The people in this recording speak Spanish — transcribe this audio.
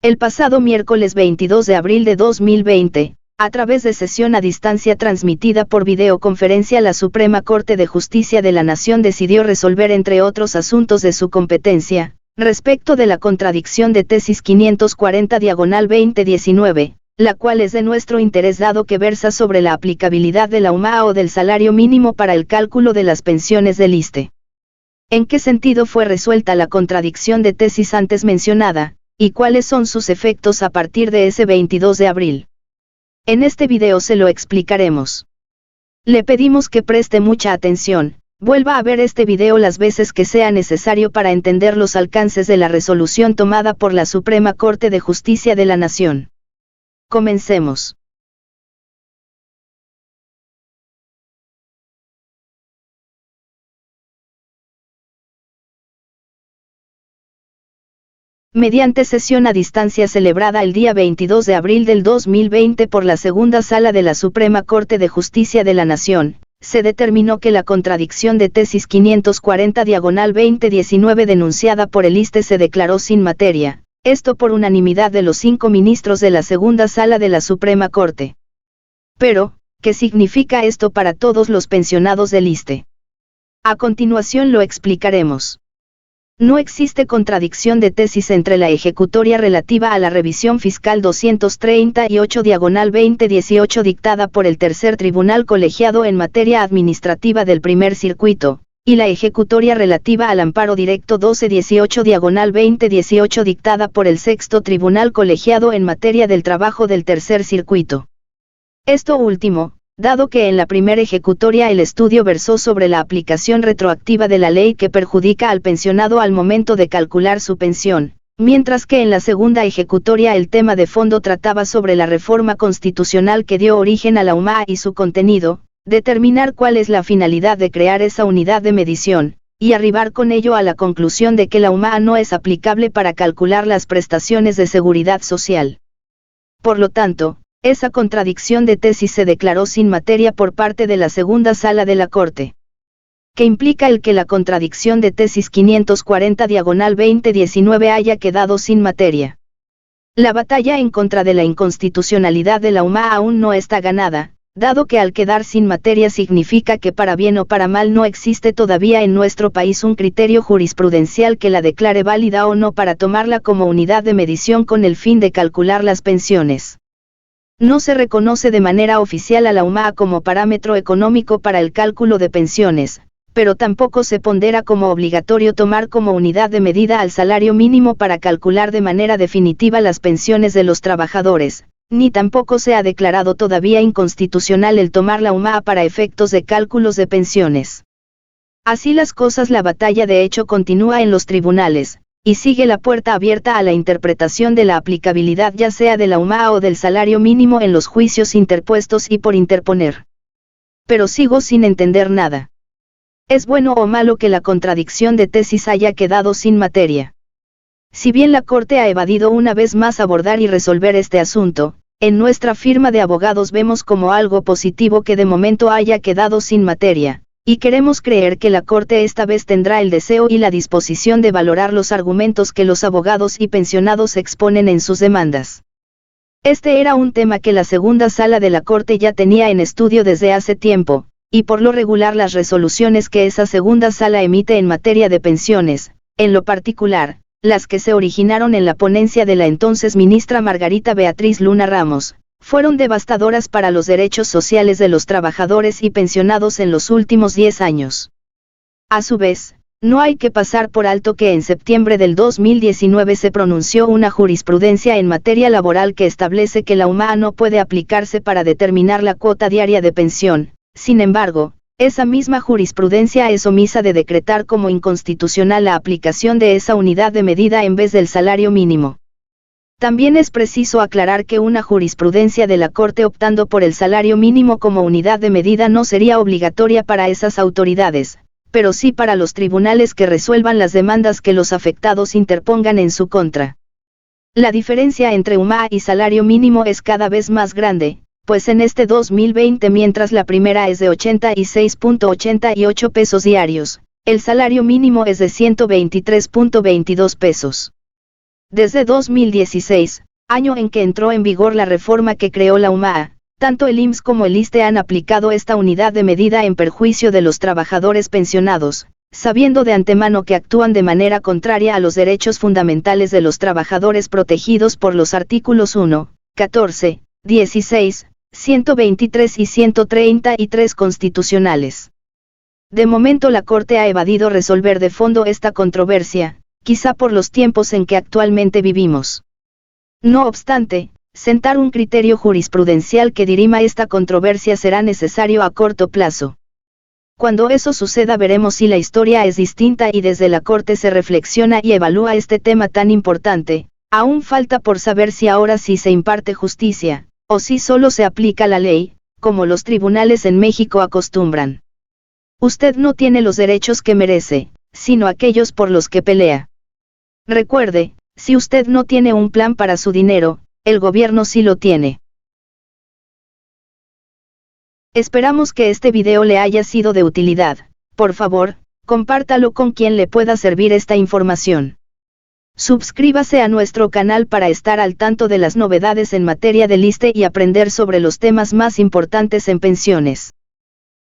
El pasado miércoles 22 de abril de 2020, a través de sesión a distancia transmitida por videoconferencia, la Suprema Corte de Justicia de la Nación decidió resolver, entre otros asuntos de su competencia, respecto de la contradicción de tesis 540/2019, la cual es de nuestro interés dado que versa sobre la aplicabilidad de la UMA o del salario mínimo para el cálculo de las pensiones del ISSSTE. ¿En qué sentido fue resuelta la contradicción de tesis antes mencionada, y cuáles son sus efectos a partir de ese 22 de abril? En este video se lo explicaremos. Le pedimos que preste mucha atención, vuelva a ver este video las veces que sea necesario para entender los alcances de la resolución tomada por la Suprema Corte de Justicia de la Nación. Comencemos. Mediante sesión a distancia celebrada el día 22 de abril del 2020 por la Segunda Sala de la Suprema Corte de Justicia de la Nación, se determinó que la contradicción de tesis 540/2019 denunciada por el ISSSTE se declaró sin materia, esto por unanimidad de los 5 ministros de la Segunda Sala de la Suprema Corte. Pero, ¿qué significa esto para todos los pensionados del ISSSTE? A continuación lo explicaremos. No existe contradicción de tesis entre la ejecutoria relativa a la revisión fiscal 238/2018 dictada por el Tercer Tribunal Colegiado en materia administrativa del Primer Circuito, y la ejecutoria relativa al amparo directo 1218/2018 dictada por el Sexto Tribunal Colegiado en materia del trabajo del Tercer Circuito. Esto último, dado que en la primera ejecutoria el estudio versó sobre la aplicación retroactiva de la ley que perjudica al pensionado al momento de calcular su pensión, mientras que en la segunda ejecutoria el tema de fondo trataba sobre la reforma constitucional que dio origen a la UMA y su contenido, determinar cuál es la finalidad de crear esa unidad de medición, y arribar con ello a la conclusión de que la UMA no es aplicable para calcular las prestaciones de seguridad social. Por lo tanto, esa contradicción de tesis se declaró sin materia por parte de la Segunda Sala de la Corte. ¿Qué implica el que la contradicción de tesis 540/2019 haya quedado sin materia? La batalla en contra de la inconstitucionalidad de la UMA aún no está ganada, dado que al quedar sin materia significa que para bien o para mal no existe todavía en nuestro país un criterio jurisprudencial que la declare válida o no para tomarla como unidad de medición con el fin de calcular las pensiones. No se reconoce de manera oficial a la UMA como parámetro económico para el cálculo de pensiones, pero tampoco se pondera como obligatorio tomar como unidad de medida al salario mínimo para calcular de manera definitiva las pensiones de los trabajadores, ni tampoco se ha declarado todavía inconstitucional el tomar la UMA para efectos de cálculos de pensiones. Así las cosas, la batalla de hecho continúa en los tribunales, y sigue la puerta abierta a la interpretación de la aplicabilidad ya sea de la UMA o del salario mínimo en los juicios interpuestos y por interponer. Pero sigo sin entender nada. ¿Es bueno o malo que la contradicción de tesis haya quedado sin materia? Si bien la Corte ha evadido una vez más abordar y resolver este asunto, en nuestra firma de abogados vemos como algo positivo que de momento haya quedado sin materia, y queremos creer que la Corte esta vez tendrá el deseo y la disposición de valorar los argumentos que los abogados y pensionados exponen en sus demandas. Este era un tema que la Segunda Sala de la Corte ya tenía en estudio desde hace tiempo, y por lo regular las resoluciones que esa Segunda Sala emite en materia de pensiones, en lo particular, las que se originaron en la ponencia de la entonces ministra Margarita Beatriz Luna Ramos, fueron devastadoras para los derechos sociales de los trabajadores y pensionados en los últimos 10 años. A su vez, no hay que pasar por alto que en septiembre del 2019 se pronunció una jurisprudencia en materia laboral que establece que la UMA no puede aplicarse para determinar la cuota diaria de pensión. Sin embargo, esa misma jurisprudencia es omisa de decretar como inconstitucional la aplicación de esa unidad de medida en vez del salario mínimo. También es preciso aclarar que una jurisprudencia de la Corte optando por el salario mínimo como unidad de medida no sería obligatoria para esas autoridades, pero sí para los tribunales que resuelvan las demandas que los afectados interpongan en su contra. La diferencia entre UMA y salario mínimo es cada vez más grande, pues en este 2020 mientras la primera es de 86.88 pesos diarios, el salario mínimo es de 123.22 pesos. Desde 2016, año en que entró en vigor la reforma que creó la UMAA, tanto el IMSS como el ISSSTE han aplicado esta unidad de medida en perjuicio de los trabajadores pensionados, sabiendo de antemano que actúan de manera contraria a los derechos fundamentales de los trabajadores protegidos por los artículos 1, 14, 16, 123 y 133 constitucionales. De momento la Corte ha evadido resolver de fondo esta controversia, quizá por los tiempos en que actualmente vivimos. No obstante, sentar un criterio jurisprudencial que dirima esta controversia será necesario a corto plazo. Cuando eso suceda veremos si la historia es distinta y desde la Corte se reflexiona y evalúa este tema tan importante. Aún falta por saber si ahora sí se imparte justicia, o si solo se aplica la ley, como los tribunales en México acostumbran. Usted no tiene los derechos que merece, sino aquellos por los que pelea. Recuerde, si usted no tiene un plan para su dinero, el gobierno sí lo tiene. Esperamos que este video le haya sido de utilidad. Por favor, compártalo con quien le pueda servir esta información. Suscríbase a nuestro canal para estar al tanto de las novedades en materia del ISSSTE y aprender sobre los temas más importantes en pensiones.